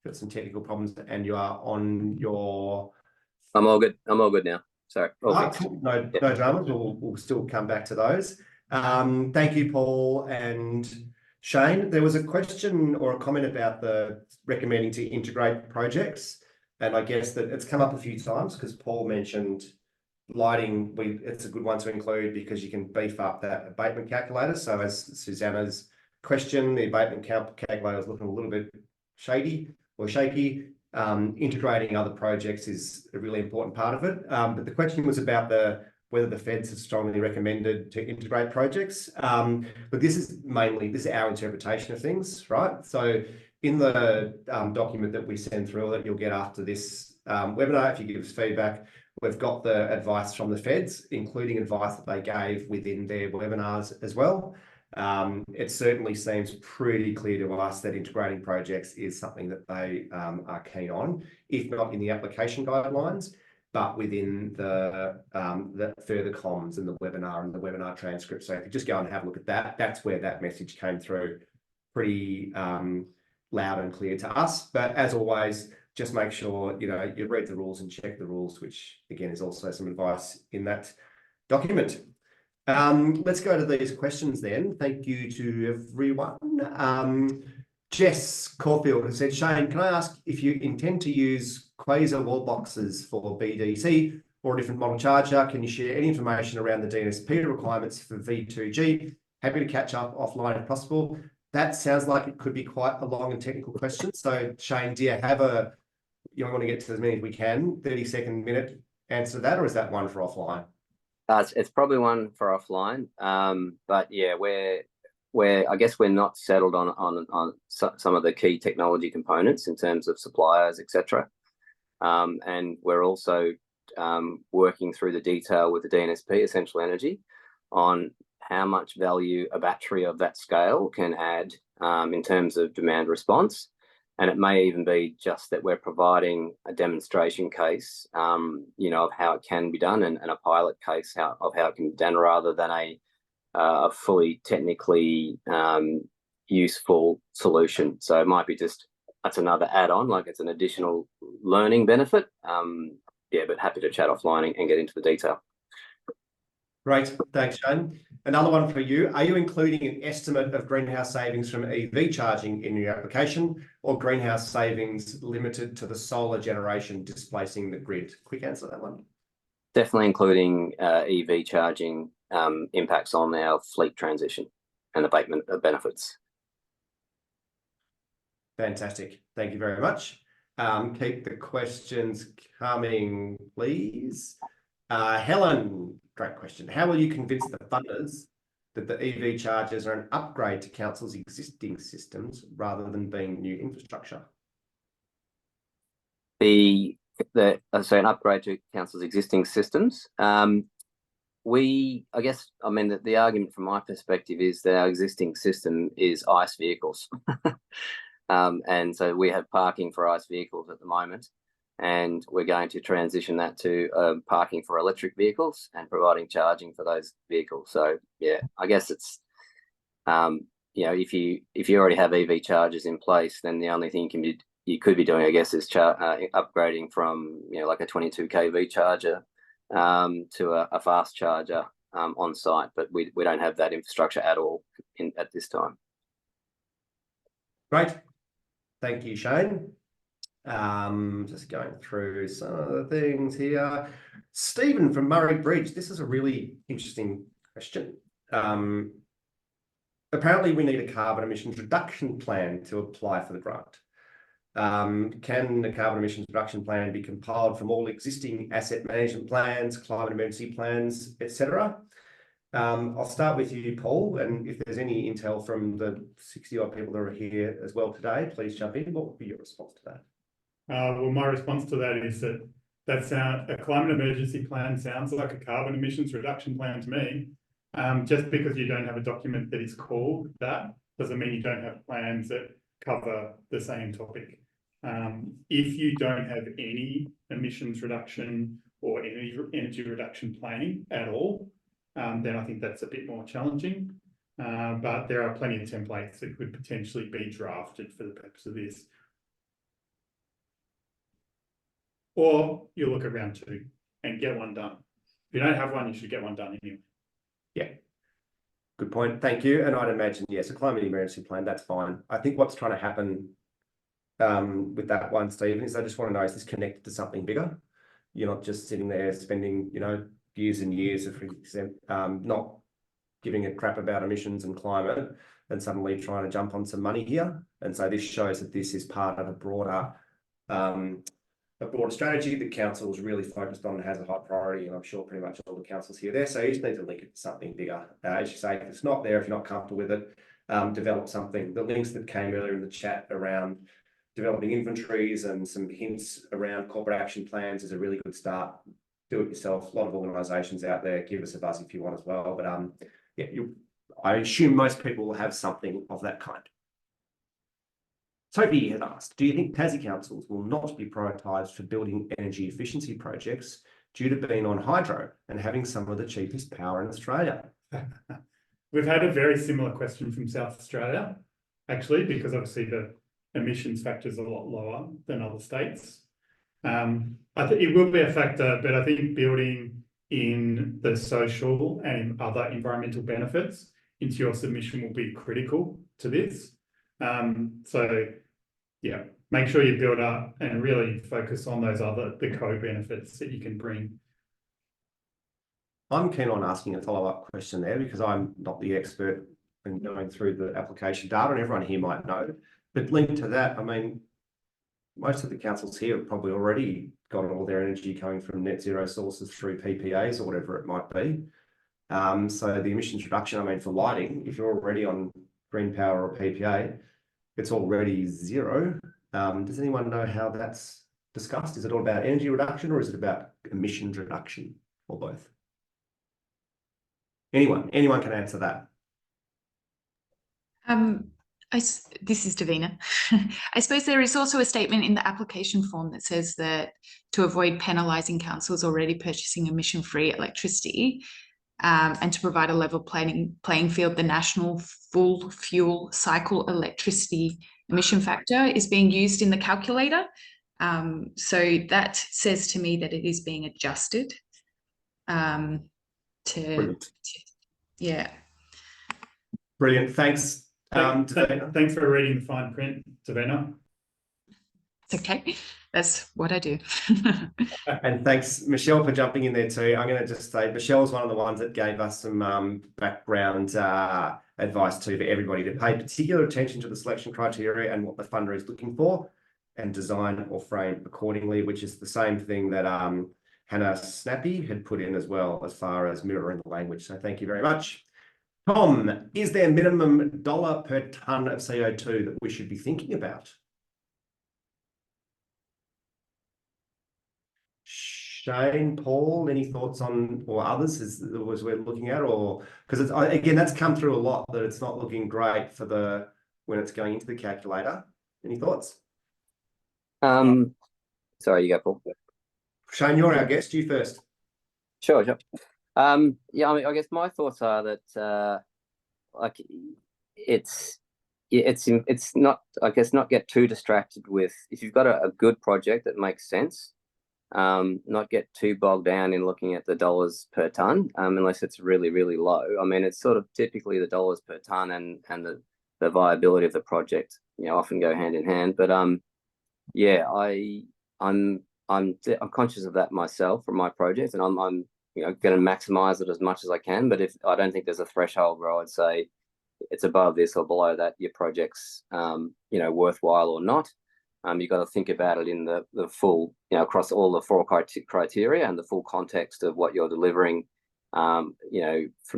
A: got some technical problems and you are on your...
D: I'm all good. I'm all good now. Sorry.
A: Cool. No dramas. We'll still come back to those. Thank you, Paul and Shane. There was a question or a comment about the recommending to integrate projects. And I guess that it's come up a few times because Paul mentioned lighting. It's a good one to include because you can beef up that abatement calculator. So as Susanna's question, the abatement calculator is looking a little bit shady or shaky. Integrating other projects is a really important part of it. But the question was about whether the feds have strongly recommended to integrate projects. But this is our interpretation of things, right? So in the document that we send through that you'll get after this webinar, if you give us feedback, we've got the advice from the feds, including advice that they gave within their webinars as well. It certainly seems pretty clear to us that integrating projects is something that they are keen on, if not in the application guidelines, but within the further comms and the webinar transcript. So if you just go and have a look at that, that's where that message came through pretty loud and clear to us. But as always, just make sure you read the rules and check the rules, which again is also some advice in that document. Let's go to these questions then. Thank you to everyone. Jess Caulfield has said, Shane, can I ask if you intend to use quasar wall boxes for BDC or a different model charger? Can you share any information around the DNSP requirements for V2G? Happy to catch up offline if possible. That sounds like it could be quite a long and technical question. So Shane, do you have you want to get to as many as we can, 30-second minute answer to that, or is that one for offline?
D: It's probably one for offline. But yeah, I guess we're not settled on some of the key technology components in terms of suppliers, etc. And we're also working through the detail with the DNSP, Essential Energy, on how much value a battery of that scale can add in terms of demand response. And it may even be just that we're providing a demonstration case, of how it can be done, and a pilot case of how it can be done, rather than a fully technically useful solution. So it might be that's another add-on, like it's an additional learning benefit. But happy to chat offline and get into the detail.
A: Great, thanks, Shane. Another one for you. Are you including an estimate of greenhouse savings from EV charging in your application, or greenhouse savings limited to the solar generation displacing the grid? Quick answer to that one.
D: Definitely including EV charging impacts on our fleet transition and abatement of benefits.
A: Fantastic. Thank you very much. Keep the questions coming, please. Helen, great question. How will you convince the funders that the EV chargers are an upgrade to council's existing systems rather than being new infrastructure?
D: So an upgrade to council's existing systems. The argument from my perspective is that our existing system is ICE vehicles. And so we have parking for ICE vehicles at the moment, and we're going to transition that to parking for electric vehicles and providing charging for those vehicles. So yeah, I guess it's if you already have EV chargers in place, then the only thing you could be doing, I guess, is upgrading from like a 22 kV charger to a fast charger on site. But we don't have that infrastructure at all at this time.
A: Great. Thank you, Shane. Just going through some of the things here. Stephen from Murray Bridge. This is a really interesting question. Apparently we need a carbon emissions reduction plan to apply for the grant. Can the carbon emissions reduction plan be compiled from all existing asset management plans, climate emergency plans, etc.? I'll start with you, Paul, and if there's any intel from the 60-odd people that are here as well today, please jump in. What would be your response to that?
B: Well, my response to that is that a climate emergency plan sounds like a carbon emissions reduction plan to me. Just because you don't have a document that is called that doesn't mean you don't have plans that cover the same topic. If you don't have any emissions reduction or any energy reduction planning at all, then I think that's a bit more challenging. But there are plenty of templates that could potentially be drafted for the purpose of this. Or you look at round 2 and get one done. If you don't have one, you should get one done anyway.
A: Yeah, good point. Thank you. And I'd imagine, yes, a climate emergency plan, that's fine. I think what's trying to happen with that one, Stephen, is I just want to know, is this connected to something bigger? You're not just sitting there spending, years and years of not giving a crap about emissions and climate and suddenly trying to jump on some money here. And so this shows that this is part of a broader strategy that council is really focused on and has a high priority, and I'm sure pretty much all the councils here there. So you just need to link it to something bigger. As you say, if it's not there, if you're not comfortable with it, develop something. The links that came earlier in the chat around developing inventories and some hints around corporate action plans is a really good start. Do it yourself. A lot of organisations out there. Give us a buzz if you want as well. But yeah, I assume most people will have something of that kind. Sophie has asked, do you think Tassie councils will not be prioritised for building energy efficiency projects due to being on hydro and having some of the cheapest power in Australia?
B: We've had a very similar question from South Australia, actually, because obviously the emissions factor is a lot lower than other states. I think it will be a factor, but I think building in the social and other environmental benefits into your submission will be critical to this. So yeah, make sure you build up and really focus on the co-benefits that you can bring.
A: I'm keen on asking a follow-up question there because I'm not the expert in going through the application data, and everyone here might know. But linked to that, I mean, most of the councils here have probably already got all their energy coming from net zero sources through PPAs or whatever it might be. So the emissions reduction, I mean, for lighting, if you're already on green power or PPA, it's already zero. Does anyone know how that's discussed? Is it all about energy reduction or is it about emissions reduction or both? Anyone can answer that.
C: This is Davina. I suppose there is also a statement in the application form that says that to avoid penalising councils already purchasing emission-free electricity and to provide a level playing field, the national full fuel cycle electricity emission factor is being used in the calculator. So that says to me that it is being adjusted yeah.
A: Brilliant. Thanks.
B: Thanks for reading the fine print, Davina.
C: It's okay. That's what I do.
A: And thanks, Michelle, for jumping in there too. I'm going to just say Michelle's one of the ones that gave us some background advice too for everybody to pay particular attention to the selection criteria and what the funder is looking for and design or frame accordingly, which is the same thing that Hannah Snappy had put in as well as far as mirroring the language. So thank you very much. Tom, is there minimum dollar per tonne of CO2 that we should be thinking about? Shane, Paul, any thoughts on, or others as we're looking at, or because again, that's come through a lot that it's not looking great for when it's going into the calculator. Any thoughts?
D: Sorry, you go, Paul.
A: Shane, you're our guest. You first.
D: Sure. Yeah, I mean, I guess my thoughts are that like it's not, I guess, not get too distracted with, if you've got a good project that makes sense, not get too bogged down in looking at the dollars per tonne, unless it's really, really low. I mean, it's sort of typically the dollars per tonne and the viability of the project often go hand in hand. But yeah, I'm conscious of that myself for my project, and I'm going to maximize it as much as I can. But if I don't think there's a threshold where I would say it's above this or below that, your project's worthwhile or not. You've got to think about it in the full, across all the 4 criteria and the full context of what you're delivering. From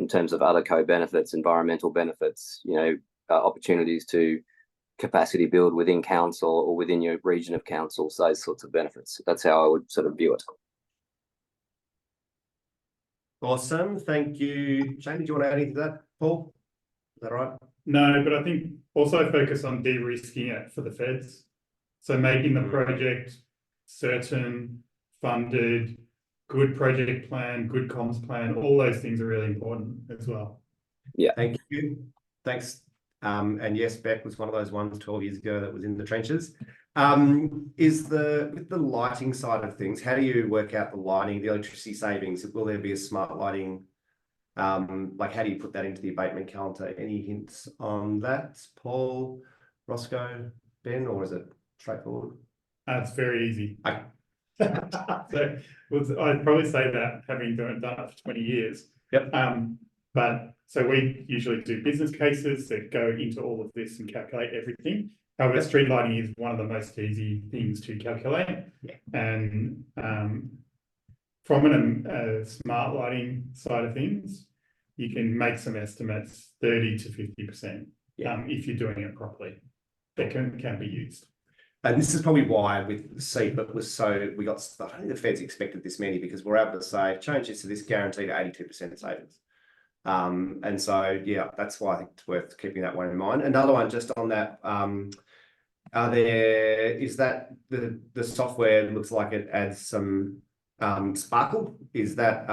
D: terms of other co-benefits, environmental benefits, opportunities to capacity build within council or within your region of councils, those sorts of benefits. That's how I would sort of view it.
A: Awesome. Thank you. Shane, did you want to add anything to that, Paul? Is that right?
B: No, but I think also focus on de-risking it for the feds. So making the project certain, funded, good project plan, good comms plan, all those things are really important as well.
D: Yeah.
A: Thank you. Thanks. And yes, Beck was one of those ones 12 years ago that was in the trenches. With the lighting side of things, how do you work out the lighting, the electricity savings? Will there be a smart lighting? Like how do you put that into the abatement calendar? Any hints on that, Paul, Roscoe, Ben, or is it straightforward?
B: It's very easy.
A: Okay.
B: So I'd probably say that having done it for 20 years.
A: Yep.
B: But so we usually do business cases that go into all of this and calculate everything. However, street lighting is one of the most easy things to calculate.
A: Yeah.
B: And from a smart lighting side of things, you can make some estimates 30 to 50% if you're doing it properly. That can be used.
A: And this is probably why with CEUF it was so, I don't think the feds expected this many, because we're able to say, change this to this guaranteed 82% savings. And so, yeah, that's why I think it's worth keeping that one in mind. Another one just on that, is that the software looks like it adds some sparkle? Is that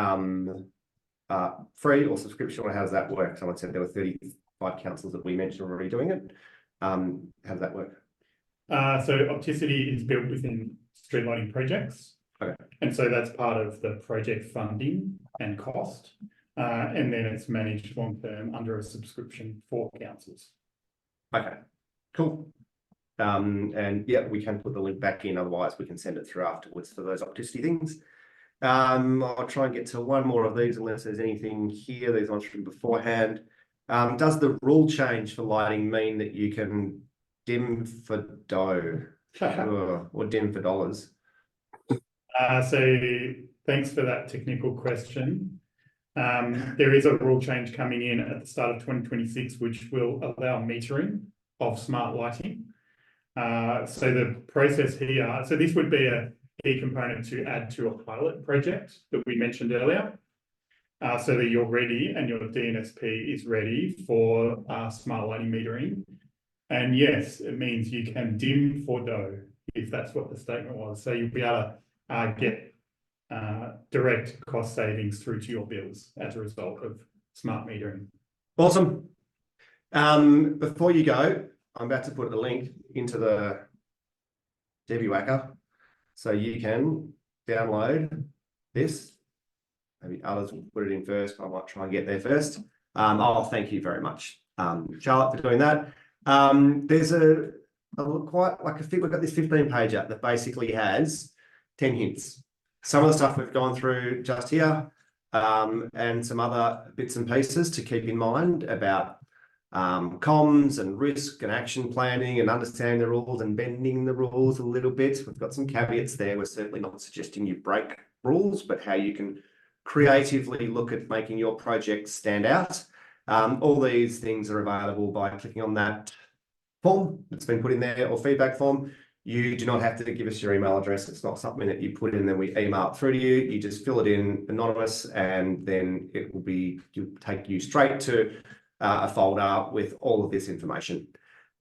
A: free or subscription, or how does that work? Someone said there were 35 councils that we mentioned already doing it. How does that work?
B: So Opticity is built within street lighting projects.
A: Okay.
B: And so that's part of the project funding and cost. And then it's managed long term under a subscription for councils.
A: Okay, cool. And yeah, we can put the link back in, otherwise we can send it through afterwards for those Opticity things. I'll try and get to one more of these unless there's anything here. These ones from beforehand. Does the rule change for lighting mean that you can dim for dough or dim for dollars?
B: So thanks for that technical question. There is a rule change coming in at the start of 2026, which will allow metering of smart lighting. So the process here, so this would be a key component to add to a pilot project that we mentioned earlier, so that you're ready and your DNSP is ready for smart lighting metering. And yes, it means you can dim for dough, if that's what the statement was. So you'll be able to get direct cost savings through to your bills as a result of smart metering.
A: Awesome. Before you go, I'm about to put a link into the DebbieWhacker, so you can download this. Maybe others will put it in first, but I might try and get there first. Thank you very much, Charlotte, for doing that. There's quite like we've got this 15-pager that basically has 10 hints. Some of the stuff we've gone through just here, and some other bits and pieces to keep in mind about comms and risk and action planning and understanding the rules and bending the rules a little bit. We've got some caveats there. We're certainly not suggesting you break rules, but how you can creatively look at making your project stand out. All these things are available by clicking on that form that's been put in there, or feedback form. You do not have to give us your email address. It's not something that you put in and then we email it through to you. You just fill it in anonymous, and then it'll take you straight to a folder with all of this information.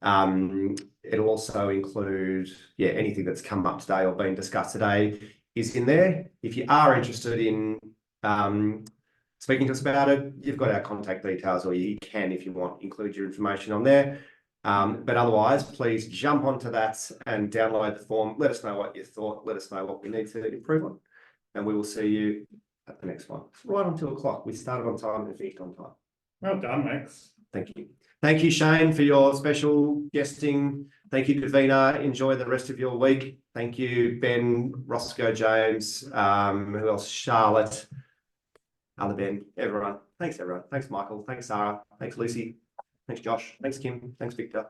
A: It'll also include, anything that's come up today or been discussed today is in there. If you are interested in speaking to us about it, you've got our contact details, or you can, if you want, include your information on there. But otherwise, please jump onto that and download the form. Let us know what you thought. Let us know what we need to improve on. And we will see you at the next one. It's right on 2 o'clock. We started on time and finished on time.
B: Well done, Max.
A: Thank you. Thank you, Shane, for your special guesting. Thank you, Davina. Enjoy the rest of your week. Thank you, Ben, Roscoe, James, who else? Charlotte, other Ben, everyone. Thanks, everyone. Thanks, Michael. Thanks, Sarah. Thanks, Lucy. Thanks, Josh. Thanks, Kim. Thanks, Victor.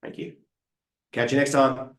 A: Thank you. Catch you next time.